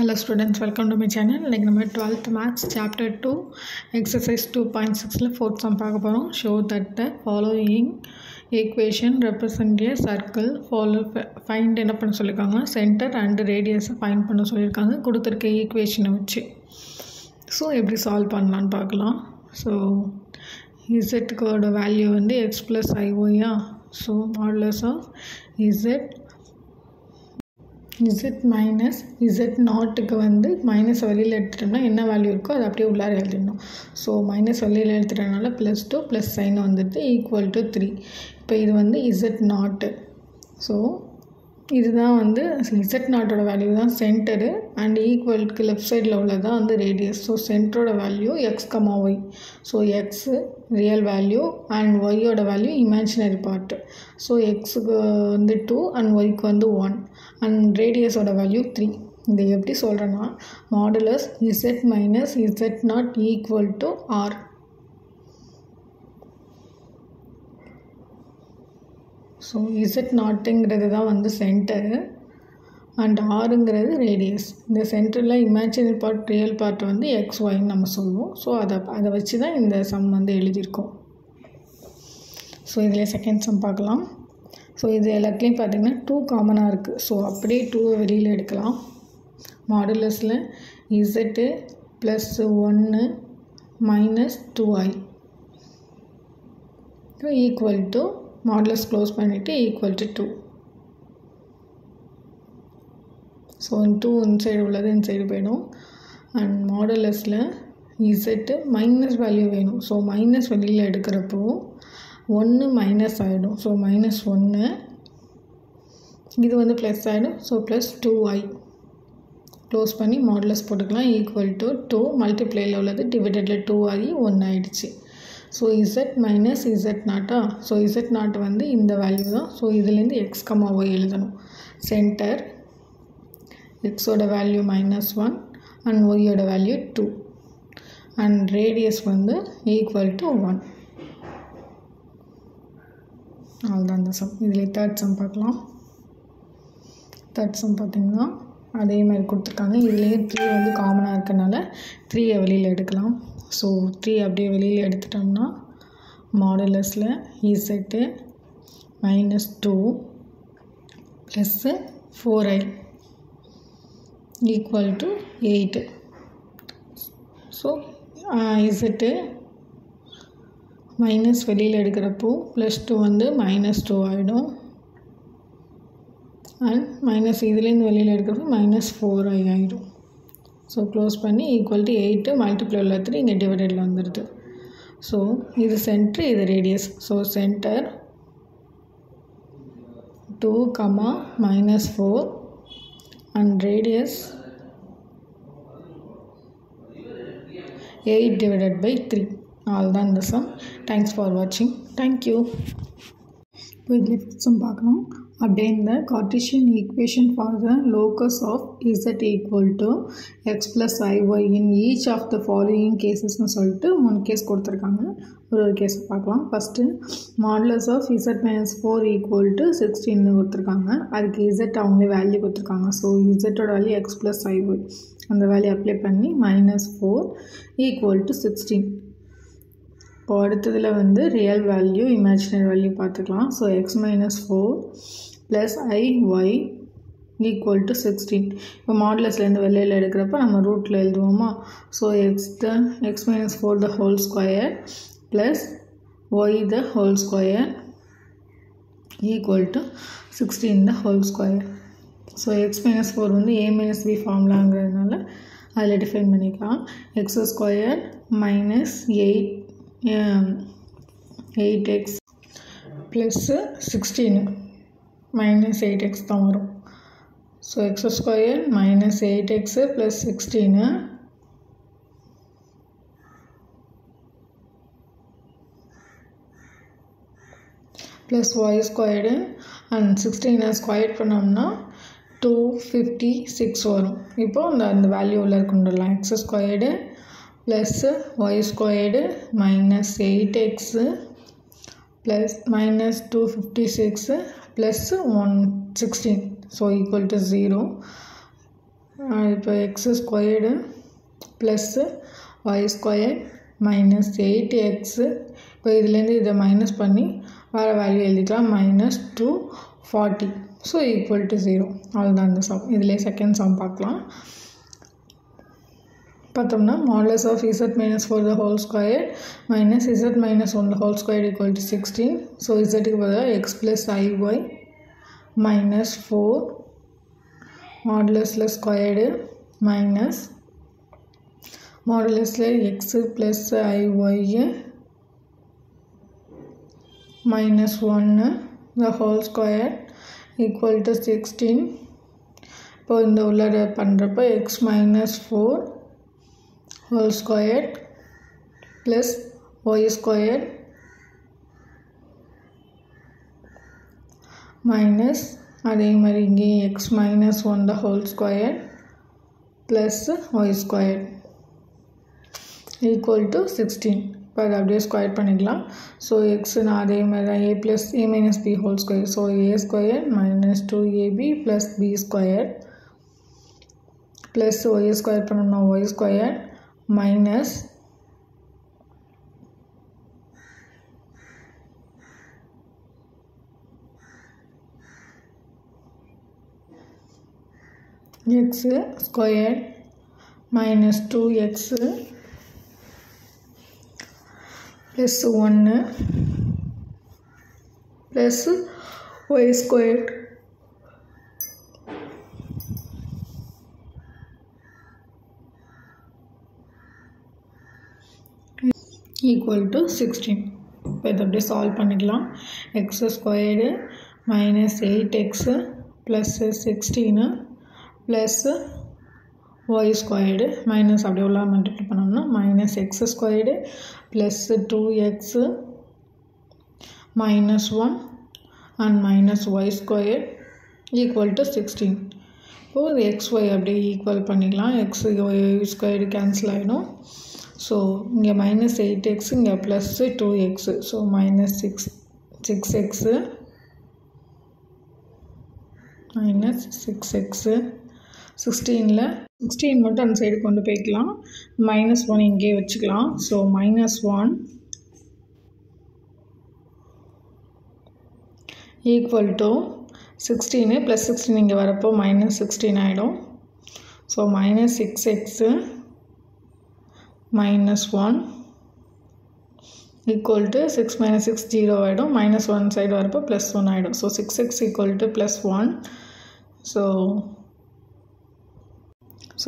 Hello students, welcome to my channel. Like number 12th maths chapter 2 exercise 2.6 la fourth sum paaka porom. Show that the following equation represent a circle. Find என்ன பண்ண சொல்லிருக்காங்க, center and radius find பண்ண சொல்லிருக்காங்க கொடுத்திருக்க equation வச்சு. So எப்படி solve பண்ணலாம்னு பார்க்கலாம். So z கோட வேல்யூ வந்து x plus iy ஆ. So modulus of z minus z நாட்டுக்கு வந்து மைனஸ் வெளியில் எடுத்துட்டோம்னா என்ன வேல்யூ இருக்கோ அது அப்படியே உள்ளார எழுதிடணும். ஸோ மைனஸ் வெளியில் எடுத்துட்டனால +2 ப்ளஸ் சைன் வந்துட்டு ஈக்குவல் டு 3. இப்போ இது வந்து z நாட்டு. ஸோ இதுதான் வந்து z நாட்டோட வேல்யூ தான் சென்டரு அண்ட் ஈக்குவலுக்கு லெஃப்ட் சைடில் உள்ளதான் வந்து ரேடியஸ். ஸோ சென்டரோட value x, y. So x real value and ஒய்யோட வேல்யூ இமேஜினரி பார்ட்டு. ஸோ எக்ஸுக்கு வந்து 2 அண்ட் ஒய்க்கு வந்து 1 அண்ட் ரேடியஸோட வேல்யூ 3. இதை எப்படி சொல்கிறேன்னா modulus z minus z not equal to R. So z நாட்டுங்கிறது தான் வந்து சென்டரு அண்ட் ஆருங்கிறது ரேடியஸ். இந்த சென்டரில் இமேஜினரி பார்ட் ரியல் பார்ட் வந்து எக்ஸ் ஒய்ன்னு நம்ம சொல்லுவோம். ஸோ அதை வச்சு தான் இந்த சம் வந்து எழுதியிருக்கோம். ஸோ இதில் செகண்ட் சம் பார்க்கலாம். ஸோ இது எல்லாத்துலேயும் பார்த்திங்கன்னா 2 காமனாக இருக்குது. ஸோ அப்படியே 2 வெளியில் எடுக்கலாம். மாடுலஸில் z plus 1 minus 2i equal to modulus close பண்ணிவிட்டு ஈக்குவல் டு 2. ஸோ 2 இன்சைடு உள்ளது இன்சைடு போயிடும் அண்ட் மாடுலஸில் z மைனஸ் வேல்யூ வேணும். ஸோ மைனஸ் வெளியில் எடுக்கிறப்போ 1 மைனஸ் ஆகிடும். ஸோ -1 இது வந்து ப்ளஸ் ஆகிடும். ஸோ ப்ளஸ் 2i க்ளோஸ் பண்ணி மாடுலஸ் போட்டுக்கலாம் ஈக்குவல் டு 2 மல்டிப்ளையில் உள்ளது டிவைடடில் 2 ஆகி 1 ஆகிடுச்சு. ஸோ z மைனஸ் z நாட்டா. ஸோ z நாட்டு வந்து இந்த வேல்யூ தான். ஸோ இதுலேருந்து x, y எழுதணும். சென்டர் எக்ஸோட வேல்யூ -1 அண்ட் ஒய்யோட வேல்யூ 2 அண்ட் ரேடியஸ் வந்து ஈக்குவல் டு 1. அவ்வளோதான் இந்த சம். இதில் தேர்ட் சம் பார்க்கலாம். தேர்ட் சம் பார்த்திங்கன்னா அதே மாதிரி கொடுத்துருக்காங்க. இதுலேயே 3 வந்து காமனாக இருக்கனால 3 வெளியில் எடுக்கலாம். ஸோ 3 அப்படியே வெளியில் எடுத்துட்டோம்னா மாடுலஸில் z -2 plus 4i equal to 8. So z minus வெளியில் எடுக்கிறப்போ +2 வந்து -2 ஆகிடும் அண்ட் மைனஸ் இதுலேருந்து வெளியில் எடுக்கிறப்போ -4i ஆகிடும். ஸோ க்ளோஸ் பண்ணி ஈக்குவல் டு 8 மல்டிப்ளை உள்ள 3 இங்கே டிவைடடில் வந்துடுது. ஸோ இது சென்டர், இது radius. So centre 2, -4 and radius 8 divided by 3. அவ்வளோதான் இந்த சம். தேங்க்ஸ் ஃபார் வாட்சிங். தேங்க்யூ. இப்போ இதில் ஃபிஃப்த் சம் பார்க்கலாம். அப்படியே இந்த Cartesian equation for the locus of z equal to x plus iy in each of the following கேசஸ்னு சொல்லிட்டு 3 கேஸ் கொடுத்துருக்காங்க. ஒரு கேஸ் பார்க்கலாம். First modulus of z minus 4 equal to 16 கொடுத்துருக்காங்க. அதுக்கு z அவங்களே வேல்யூ கொடுத்துருக்காங்க. ஸோ z-ஓட வேல்யூ x ப்ளஸ் iy அந்த வேல்யூ அப்ளை பண்ணி -4 ஈக்குவல் டு 16. இப்போ அடுத்ததில் வந்து ரியல் வேல்யூ இமேஜினரி வேல்யூ பார்த்துக்கலாம். So x minus 4 plus iy equal to 16. இப்போ மாடுலஸ்லேருந்து வெளியில் எடுக்கிறப்ப நம்ம ரூட்டில் எழுதுவோமா. So x minus 4 the whole square plus y the whole square equal to 16 the whole square. So x minus 4 வந்து a மைனஸ் b ஃபார்முலாங்கிறதுனால அதில் டிஃபைன் பண்ணிக்கலாம். x square minus 8x plus 16 -8x தான் வரும். So x square minus 8x plus 16 plus y squared and 16 square பண்ணோம்னா 256 வரும். இப்போது அந்த வேல்யூவில் இருக்குன்றலாம். x squared plus y squared minus 8x plus minus 256 plus 116. So equal to 0. இப்போ X squared plus Y square minus 8x. இப்போ இதுலேருந்து இதை மைனஸ் பண்ணி வேறு வேல்யூ எழுதிக்கலாம், -240. So equal to 0. அவ்வளோதான் இந்த சம். இதிலே செகண்ட் சம் பார்க்கலாம். பார்த்தோம்னா modulus of z minus 4 the whole square minus z minus 1 the whole square equal to 16. So zக்கு பதிலாக x plus iy minus 4 மாடுலஸில் ஸ்கொயர்டு மைனஸ் மாடுலஸில் x plus iy minus 1 the whole square equal to 16. இப்போ இந்த உள்ளார பண்ணுறப்ப x minus 4 whole square plus y square minus அதே மாதிரி இங்கே x minus 1 the whole square plus y square equal to 16. இப்போ அதை அப்படியே ஸ்கொயர் பண்ணிக்கலாம். ஸோ எக்ஸ்னா அதே மாதிரி தான் a plus a minus b whole square. So a square minus 2ab plus b square plus y square பண்ணோம்னா y square minus x square minus 2x plus 1 plus y square equal to 16. இப்போ இதை அப்படியே solve பண்ணிக்கலாம். x squared minus 8x plus 16 plus y squared minus அப்படியே உள்ள multiply பண்ணோம்னா minus x squared plus 2x minus 1 and minus y square equal to 16. இப்போது xy அப்படியே equal பண்ணிக்கலாம். x y ஸ்கொயர்டு கேன்சல் ஆகிடும். ஸோ இங்கே மைனஸ் 8x இங்கே plus 2x. So minus 6x minus 6x 16ல் 16 மட்டும் அந்த சைடு கொண்டு போய்க்கலாம். மைனஸ் 1 இங்கே வச்சுக்கலாம். So minus 1 equal to 16 plus 16 இங்கே வரப்போ மைனஸ் 16 ஆகிடும். So minus 6x minus 1 equal to 6 minus 6 0 ஆகிடும். minus 1 சைடு வரப்போ plus 1 ஆகிடும். So 6x equal to plus 1. So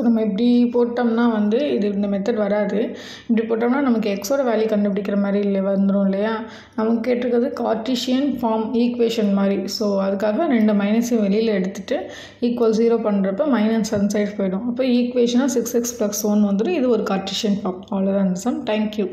நம்ம இப்படி போட்டோம்னா வந்து இது இந்த மெத்தட் வராது. இப்படி போட்டோம்னா நமக்கு எக்ஸோட வேல்யூ கண்டுபிடிக்கிற மாதிரி இல்லை வந்துடும் இல்லையா. நமக்கு கேட்டிருக்கிறது கார்ட்டீசியன் ஃபார்ம் ஈக்குவேஷன் மாதிரி. ஸோ அதுக்காக 2 மைனஸையும் வெளியில் எடுத்துகிட்டு ஈக்குவல் 0 பண்ணுறப்ப மைனஸ் அந்த சைடு போயிடும். அப்போ ஈக்குவேஷனாக 6x + 1 வந்துடும். இது ஒரு கார்ட்டீசியன் ஃபார்ம். அவ்வளோதான் இந்த சம். தேங்க்யூ.